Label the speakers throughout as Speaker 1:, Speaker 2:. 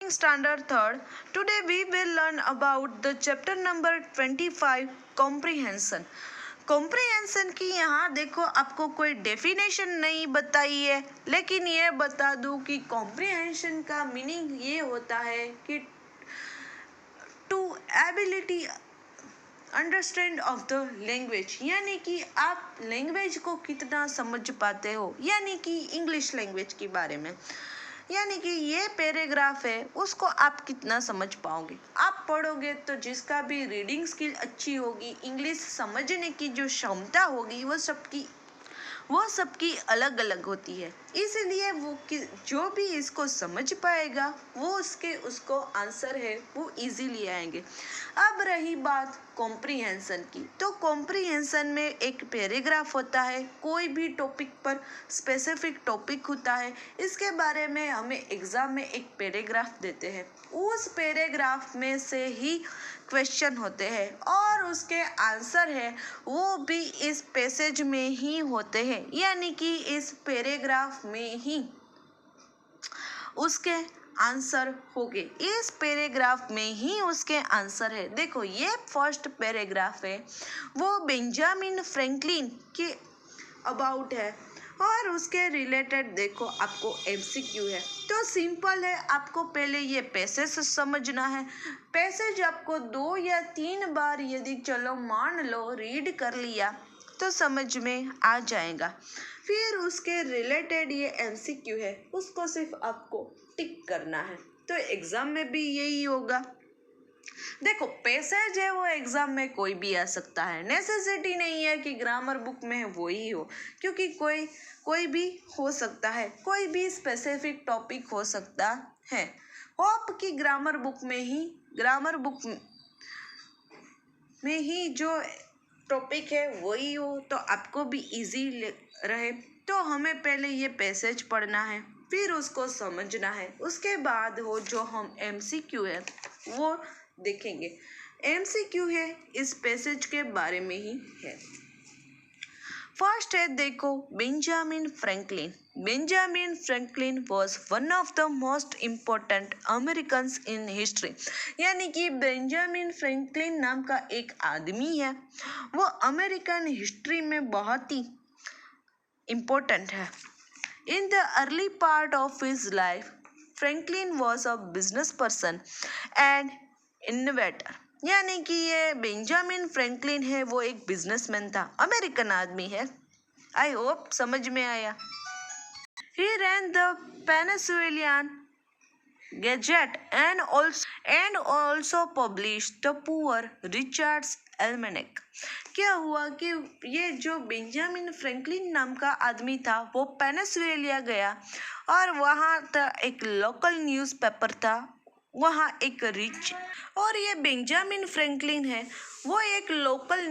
Speaker 1: Standard 3rd. Today we will learn about the chapter number 25, comprehension. Comprehension की यहाँ देखो आपको कोई डेफिनेशन नहीं बताई है, लेकिन ये बता दूँ कि कॉम्प्रिहेंशन का मीनिंग ये होता है कि to ability understand of the language, यानी कि आप लैंग्वेज को कितना समझ पाते हो, यानी कि इंग्लिश लैंग्वेज के बारे में। यानी कि ये पैराग्राफ है उसको आप कितना समझ पाओगे। आप पढ़ोगे तो जिसका भी रीडिंग स्किल अच्छी होगी, इंग्लिश समझने की जो क्षमता होगी वो सबकी अलग अलग होती है। इसीलिए जो भी इसको समझ पाएगा वो उसको आंसर है वो इजीली आएंगे। अब रही बात कॉम्प्रिहेंशन की, तो कॉम्प्रिहेंशन में एक पैराग्राफ होता है, कोई भी टॉपिक पर स्पेसिफिक टॉपिक होता है, इसके बारे में हमें एग्जाम में एक पैराग्राफ देते हैं, उस पैराग्राफ में से ही क्वेश्चन होते हैं और उसके आंसर है वो भी इस पैसेज में ही होते हैं, यानी कि इस पैराग्राफ में ही उसके आंसर होंगे। इस पैराग्राफ में ही उसके आंसर है। देखो ये फर्स्ट पैराग्राफ है वो बेंजामिन फ्रैंकलिन के अबाउट है और उसके रिलेटेड देखो आपको एमसीक्यू है। तो सिंपल है, आपको पहले ये पैसेज समझना है। पैसेज आपको 2 या 3 बार यदि चलो मान लो रीड कर लिया तो समझ में आ जाएगा। फिर उसके रिलेटेड ये एमसीक्यू है, उसको सिर्फ आपको टिक करना है। तो एग्जाम में भी यही होगा। देखो पैसेज है वो एग्जाम में कोई भी आ सकता है, नेसेसिटी नहीं है कि ग्रामर बुक में वो ही हो, क्योंकि कोई भी हो सकता है, कोई भी स्पेसिफिक टॉपिक हो सकता है। होप कि ग्रामर बुक में ही जो टॉपिक है वही हो तो आपको भी इजी रहे। तो हमें पहले ये पैसेज पढ़ना है, फिर उसको समझना है, उसके बाद वो जो हम एमसीक्यू है वो देखेंगे। एमसीक्यू है इस पैसेज के बारे में ही है। फर्स्ट है देखो Benjamin Franklin. Benjamin Franklin was one of the most important Americans in history, यानी कि बेंजामिन फ्रैंकलिन नाम का एक आदमी है, वो अमेरिकन हिस्ट्री में बहुत ही इम्पोर्टेंट है। In the early part of his life Franklin was a business person and innovator, यानी कि ये बेंजामिन फ्रैंकलिन है वो एक बिजनेसमैन था, अमेरिकन आदमी है। आई होप समझ में आया। He ran the Peninsulan Gazette and also published the Poor Richard's Almanac. क्या हुआ कि ये जो बेंजामिन फ्रैंकलिन नाम का आदमी था वो पेनिसुएलिया गया और वहाँ था एक लोकल न्यूज़पेपर था, वहाँ एक रिच, और ये बेंजामिन फ्रैंकलिन है वो एक लोकल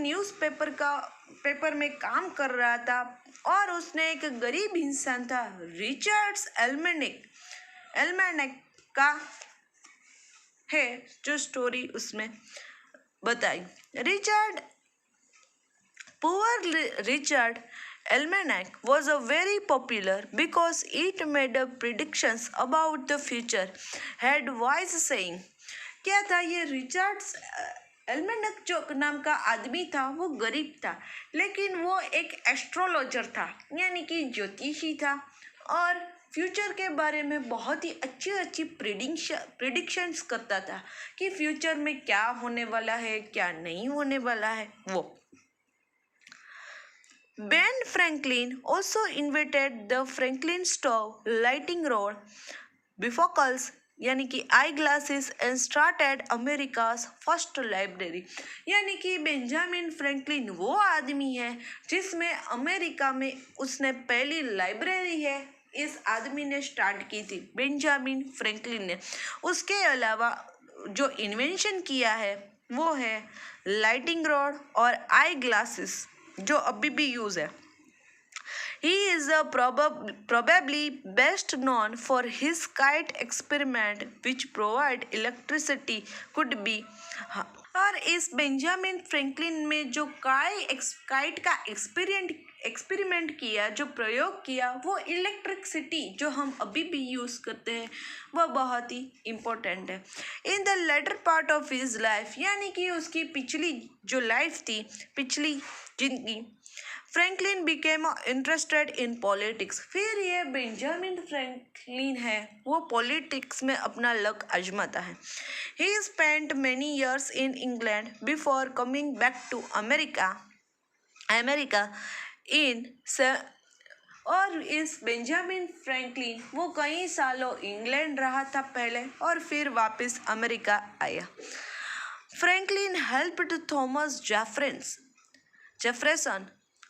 Speaker 1: पेपर में काम कर रहा था और उसने एक गरीब इंसान था रिचर्ड्स एल्मेनेक का है जो स्टोरी उसमें बताई। Poor Richard Almanac was a very popular because it made up predictions about the future, had wise saying. क्या था ये रिचर्ड्स एल्मेनक जो नाम का आदमी था वो गरीब था, लेकिन वो एक एस्ट्रोलॉजर था, यानी कि ज्योतिषी था और फ्यूचर के बारे में बहुत ही अच्छी प्रिडिक्शंस करता था कि फ्यूचर में क्या होने वाला है क्या नहीं होने वाला है वो। Ben Franklin also invented the Franklin stove lighting rod, bifocals यानी कि eye glasses and started America's first library, यानी कि बेंजामिन फ्रैंकलिन वो आदमी है जिसमें अमेरिका में उसने पहली लाइब्रेरी है इस आदमी ने स्टार्ट की थी, बेंजामिन फ्रैंकलिन ने। उसके अलावा जो इन्वेंशन किया है वो है लाइटिंग रॉड और आई ग्लासेस जो अभी भी यूज़ है। He is probably best known for his kite experiment which provide electricity could be। और इस बेंजामिन फ्रैंकलिन में जो काइट का एक्सपेरिमेंट किया, जो प्रयोग किया, वो इलेक्ट्रिसिटी जो हम अभी भी यूज़ करते हैं वह बहुत ही इम्पोर्टेंट है। In the later part of his life, यानी कि उसकी पिछली जो लाइफ थी, पिछली जिंदगी, Franklin became interested in politics. फिर ये बेंजामिन फ्रैंकलिन है वो पॉलिटिक्स में अपना लक आजमाता है। He spent many years in England before coming back to America in और इस बेंजामिन फ्रैंकलिन वो कई सालों इंग्लैंड रहा था पहले और फिर वापस अमेरिका आया। Franklin helped Thomas Jefferson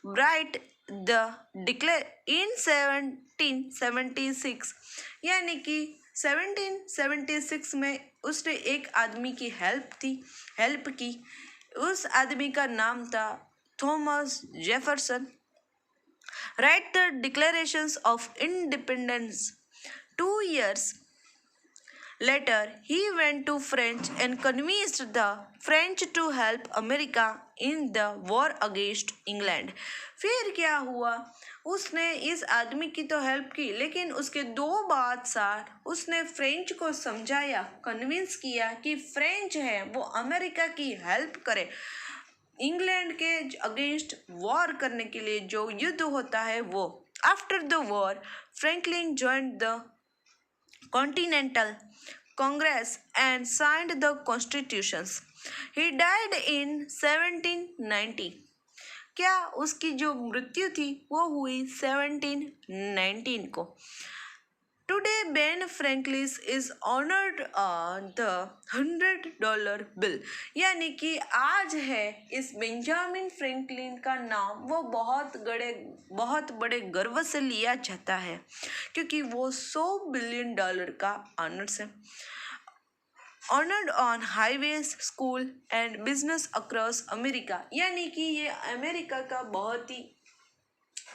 Speaker 1: write the declare in 1776, यानी कि 1776 में उसने एक आदमी की हेल्प की। उस आदमी का नाम था Thomas Jefferson. Write the declarations of independence. 2 years later, he went to France and convinced the French to help America in the war against England. फिर क्या हुआ, उसने इस आदमी की तो हेल्प की, लेकिन उसके 2 बाद साथ उसने फ्रेंच को समझाया, कन्विंस किया कि फ्रेंच है वो अमेरिका की हेल्प करे, इंग्लैंड के अगेंस्ट वॉर करने के लिए जो युद्ध होता है वो। After the war, Franklin joined the continental Congress and signed the constitutions. He died in 1790. क्या उसकी जो मृत्यु थी वो हुई 1719 को। Today, Ben Franklin is honored on the $100 bill, यानी कि आज है इस बेंजामिन फ्रैंकलिन का नाम वो बहुत बड़े गर्व से लिया जाता है, क्योंकि वो $100 बिलियन का ऑनर्स है। Honoured on highways, school and business across America, यानी कि ये अमेरिका का बहुत ही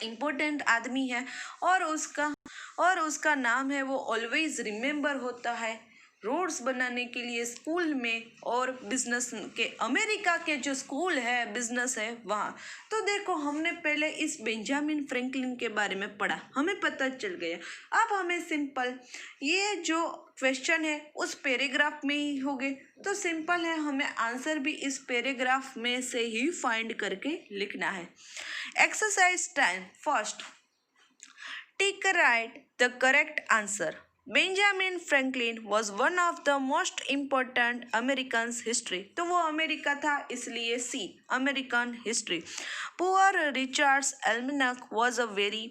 Speaker 1: इम्पोर्टेंट आदमी है और उसका नाम है वो ऑलवेज रिमेम्बर होता है रोड्स बनाने के लिए, स्कूल में और बिजनेस के, अमेरिका के जो स्कूल है, बिजनेस है वहाँ। तो देखो, हमने पहले इस बेंजामिन फ्रैंकलिन के बारे में पढ़ा, हमें पता चल गया। अब हमें सिंपल ये जो क्वेश्चन है उस पैराग्राफ में ही होंगे, तो सिंपल है, हमें आंसर भी इस पैराग्राफ में से ही फाइंड करके लिखना है। Exercise 10, first tick right the correct answer. Benjamin Franklin was one of the most important American history, तो वो अमेरिका था इसलिए C, American history. Poor Richard's almanac was a very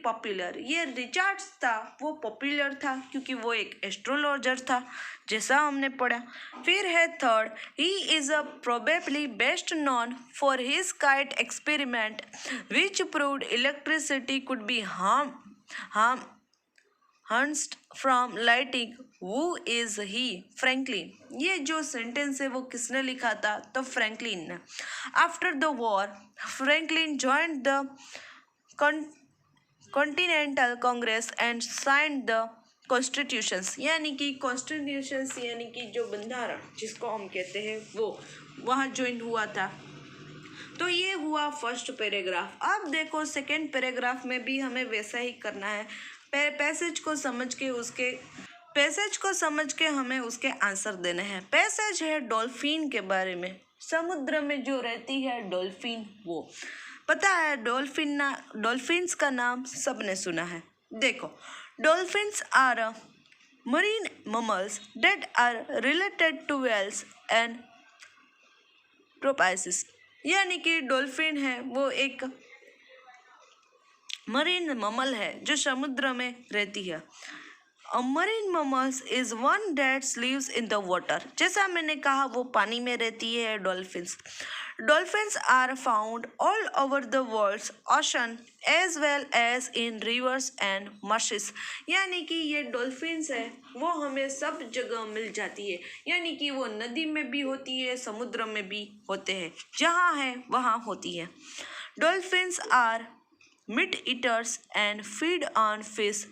Speaker 1: popular, ये रिचर्ड्स था वो पॉपुलर था क्योंकि वो एक एस्ट्रोलॉजर था, जैसा हमने पढ़ा। फिर है third, he is a probably best known for his kite experiment which proved electricity could be harnessed from lighting. Who is he? Franklin. ये जो सेंटेंस है वो किसने लिखा था, तो फ्रैंकलिन ने। After the war, Franklin joined the continental Congress and signed the constitutions, यानी कि कॉन्स्टिट्यूशंस यानी कि जो बंधारण जिसको हम कहते हैं वो वहाँ ज्वाइन हुआ था। तो ये हुआ फर्स्ट पैराग्राफ। अब देखो सेकंड पैराग्राफ में भी हमें वैसा ही करना है। पैसेज को समझ के हमें उसके आंसर देने हैं। पैसेज है डॉल्फिन के बारे में, समुद्र में जो रहती है डॉल्फिन, वो पता है डॉल्फिन्स का नाम सबने सुना है। देखो, dolphins are marine mammals that are related to whales and porpoises, यानी कि डॉल्फिन है वो एक मरीन ममल है जो समुद्र में रहती है। A marine mammals is one that lives in the water, जैसा मैंने कहा वो पानी में रहती है dolphins. Dolphins are found all over the world ocean as well as in rivers and marshes, यानी कि ये डॉल्फिन्स है वो हमें सब जगह मिल जाती है, यानी कि वो नदी में भी होती है, समुद्र में भी होते हैं, जहाँ है वहाँ होती है। Dolphins are meat eaters and feed on fish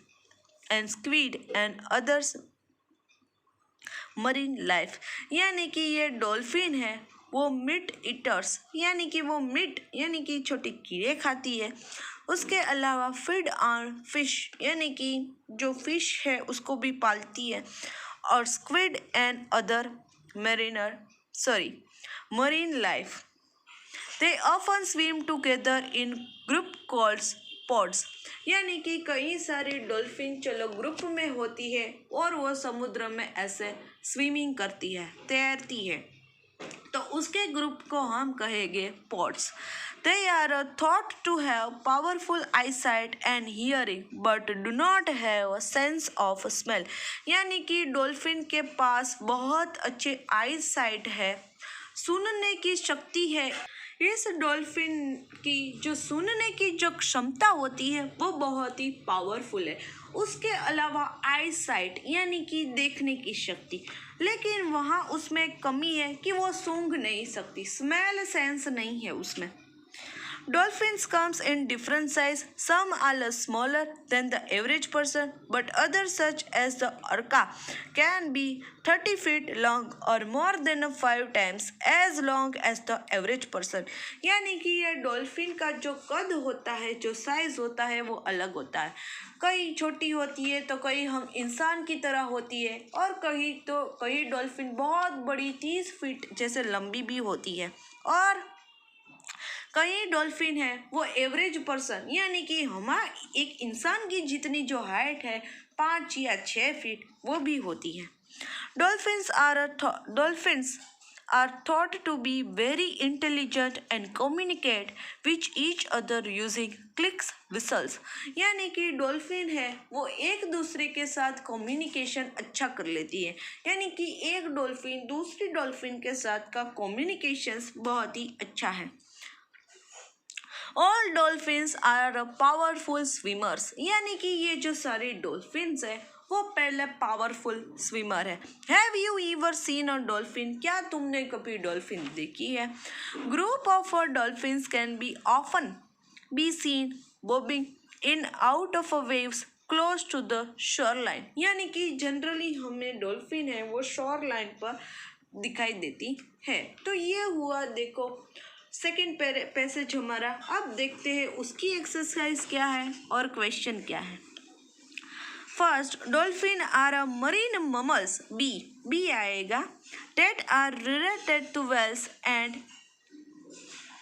Speaker 1: and squid and others marine life, यानी कि ये डॉल्फिन है वो मीट ईटर्स यानी कि वो मीट यानी कि छोटे कीड़े खाती है। उसके अलावा फीड ऑन फिश यानी कि जो फिश है उसको भी पालती है। और squid and other marine life. They often swim together in group called pods. यानी कि कई सारी डॉल्फिन चलो ग्रुप में होती है और वो समुद्र में ऐसे स्विमिंग करती है, तैरती है, तो उसके ग्रुप को हम कहेंगे pods. They are thought to have powerful eyesight and hearing but do not have a sense of smell. यानी कि डॉल्फिन के पास बहुत अच्छे आई साइट है, सुनने की शक्ति है। इस डॉल्फिन की जो सुनने की जो क्षमता होती है वो बहुत ही पावरफुल है। उसके अलावा आई साइट यानी कि देखने की शक्ति, लेकिन वहाँ उसमें कमी है कि वो सूंघ नहीं सकती, स्मेल सेंस नहीं है उसमें। Dolphins comes in different size. Some are smaller than the average person, but others such as the orca can be 30 feet long or more than 5 times as long as the average person. यानी कि ये dolphin का जो कद होता है, जो size होता है वो अलग होता है। कई छोटी होती है तो कई हम इंसान की तरह होती है और कई डॉल्फिन बहुत बड़ी 30 फीट जैसे लंबी भी होती है। और कई डॉल्फिन है वो एवरेज पर्सन यानी कि हमारा एक इंसान की जितनी जो हाइट है 5 या 6 फीट वो भी होती है। Dolphins are thought to be very intelligent and communicate with each other using clicks whistles. यानी कि डॉल्फिन है वो एक दूसरे के साथ कम्युनिकेशन अच्छा कर लेती है। यानी कि एक डॉल्फिन दूसरी डॉल्फिन के साथ का कम्युनिकेशन बहुत ही अच्छा है। All dolphins are powerful swimmers यानी कि ये जो सारी डॉल्फिन्स है वो पहले पावरफुल स्विमर है। Have you ever seen a dolphin? क्या तुमने कभी डॉल्फिन देखी है? Group of dolphins can be often be seen bobbing in out of waves close to the shore line. यानी कि जनरली हमें डॉल्फिन है वो शोर लाइन पर दिखाई देती है। तो ये हुआ देखो सेकेंड पैसेज हमारा। अब देखते हैं उसकी एक्सरसाइज क्या है और क्वेश्चन क्या है। First, dolphin are a marine mammals, B आएगा, that are related to whales and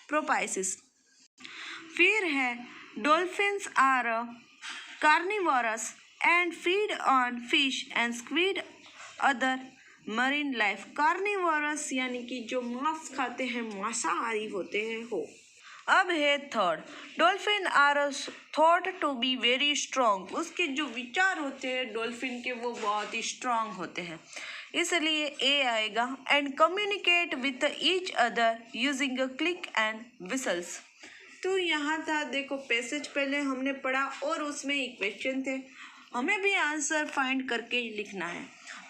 Speaker 1: porpoises. फिर है dolphins are carnivorous and feed on fish and squid other marine life. Carnivorous यानी कि जो मांस खाते हैं, मांसाहारी होते हैं हो। अब है third, dolphin are thought to be very strong. उसके जो विचार होते हैं डॉल्फिन के वो बहुत ही स्ट्रॉन्ग होते हैं, इसलिए ए आएगा। And communicate with each other using a click and whistles. तो यहाँ था देखो पैसेज पहले हमने पढ़ा और उसमें एक क्वेश्चन थे, हमें भी आंसर फाइंड करके लिखना है।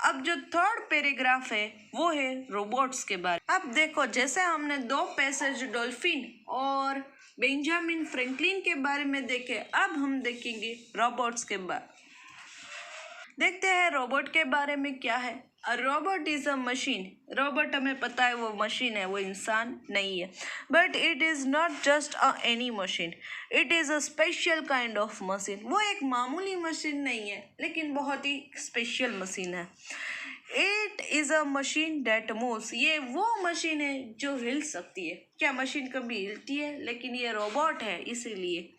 Speaker 1: अब जो थर्ड पैराग्राफ है वो है रोबोट्स के बारे। अब देखो जैसे हमने 2 पैसेज डॉल्फिन और बेंजामिन फ्रैंकलिन के बारे में देखे, अब हम देखेंगे रोबोट्स के बारे। देखते हैं रोबोट के बारे में क्या है। A robot is a machine. Robot हमें पता है वो मशीन है, वो इंसान नहीं है। But it is not just a any machine, it is a special kind of machine. वो एक मामूली मशीन नहीं है लेकिन बहुत ही स्पेशल मशीन है। It is a machine that moves. ये वो मशीन है जो हिल सकती है। क्या मशीन कभी हिलती है? लेकिन ये रोबोट है इसीलिए।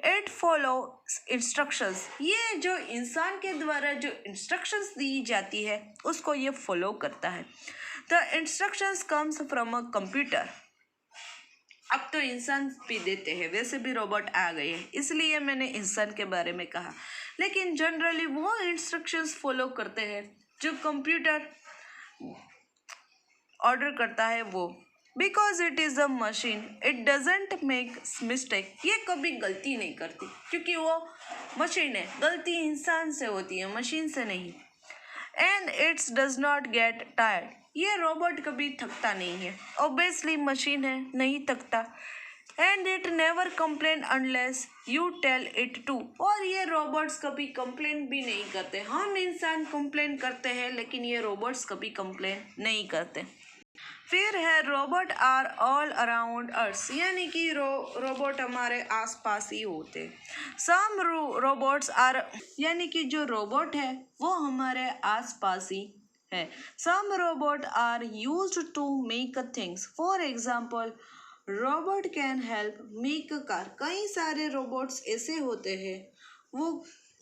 Speaker 1: It follow instructions. ये जो इंसान के द्वारा जो इंस्ट्रक्शंस दी जाती है उसको ये फॉलो करता है। The instructions comes from a computer. अब तो इंसान भी देते हैं, वैसे भी रोबोट आ गए हैं इसलिए मैंने इंसान के बारे में कहा, लेकिन जनरली वो इंस्ट्रक्शंस फॉलो करते हैं जो कंप्यूटर ऑर्डर करता है वो। Because it is a machine it doesn't make mistake. ये कभी गलती नहीं करती क्योंकि वो मशीन है, गलती इंसान से होती है मशीन से नहीं। And its does not get tired. ये रोबोट कभी थकता नहीं है, ऑब्वियसली मशीन है, नहीं थकता। And it never complain unless you tell it to. और ये रोबोट्स कभी कंप्लेन भी नहीं करते। हम इंसान कंप्लेन करते हैं लेकिन ये रोबोट्स कभी कंप्लेन नहीं करते। फिर है रोबोट आर ऑल अराउंड अर्थ, यानी कि रोबोट हमारे आसपास ही होते। सम रोबोट्स आर, यानी कि जो रोबोट है वो हमारे आसपास ही है। Some robot are used to make things, for example robot can help make a car. कई सारे रोबोट्स ऐसे होते हैं वो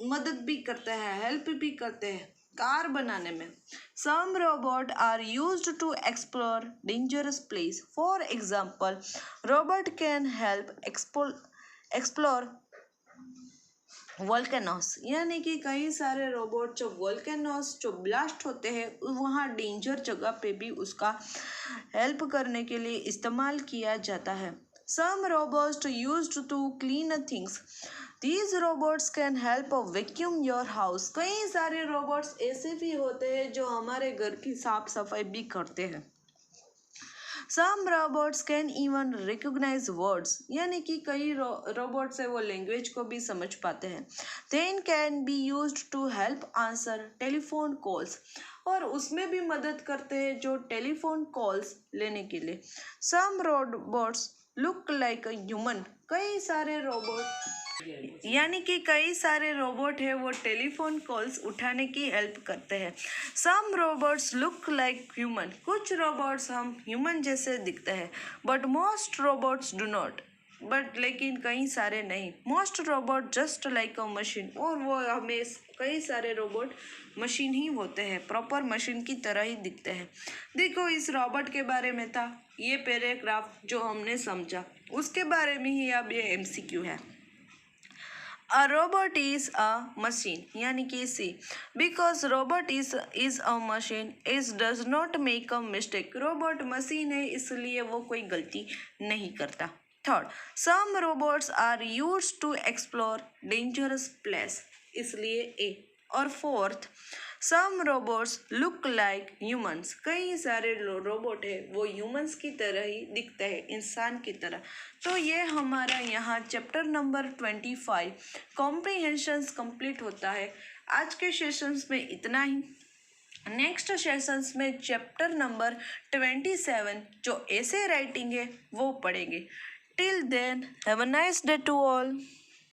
Speaker 1: मदद भी करते हैं, हेल्प भी करते हैं कार बनाने में। Some robot are used to explore dangerous place, for example robot can help explore volcanoes, यानी कि कई सारे रोबोट जो वोल्केनोस जो ब्लास्ट होते हैं वहाँ डेंजर जगह पे भी उसका हेल्प करने के लिए इस्तेमाल किया जाता है। Some robots used to clean things, these robots can help vacuum your house. कई सारे रोबोट्स ऐसे भी होते हैं जो हमारे घर की साफ सफाई भी करते हैं। Some robots can even recognise words, यानी कि कई रोबोट्स है वो लैंग्वेज को भी समझ पाते हैं। Then can be used to help answer telephone calls, और उसमें भी मदद करते हैं जो टेलीफोन कॉल्स लेने के लिए। Some robots look like a human, कई सारे रोबोट यानी कि कई सारे रोबोट है वो टेलीफोन कॉल्स उठाने की हेल्प करते हैं। Some robots look like human, कुछ रोबोट्स हम ह्यूमन जैसे दिखते हैं। But most robots do not, but लेकिन कई सारे नहीं। मोस्ट रोबोट जस्ट लाइक अ मशीन, और वो हमें कई सारे रोबोट मशीन ही होते हैं, प्रॉपर मशीन की तरह ही दिखते हैं। देखो इस रोबोट के बारे में था ये पैराग्राफ जो हमने समझा, उसके बारे में ही अब ये MCQ है। A robot is a machine, यानी कि सी, because robot is a machine, it does not make a mistake. Robot machine है इसलिए वो कोई गलती नहीं करता। Third, some robots are used to explore dangerous place, इसलिए ए। और फोर्थ, सम रोबोट्स लुक लाइक ह्यूमंस, कई सारे रोबोट है वो ह्यूमंस की तरह ही दिखते हैं, इंसान की तरह। तो ये हमारा यहाँ चैप्टर नंबर 25 कॉम्प्रीहेंशंस कंप्लीट होता है। आज के सेशंस में इतना ही। नेक्स्ट सेशंस में चैप्टर नंबर 27 जो ऐसे राइटिंग है वो पढ़ेंगे। Till then have a nice day to all.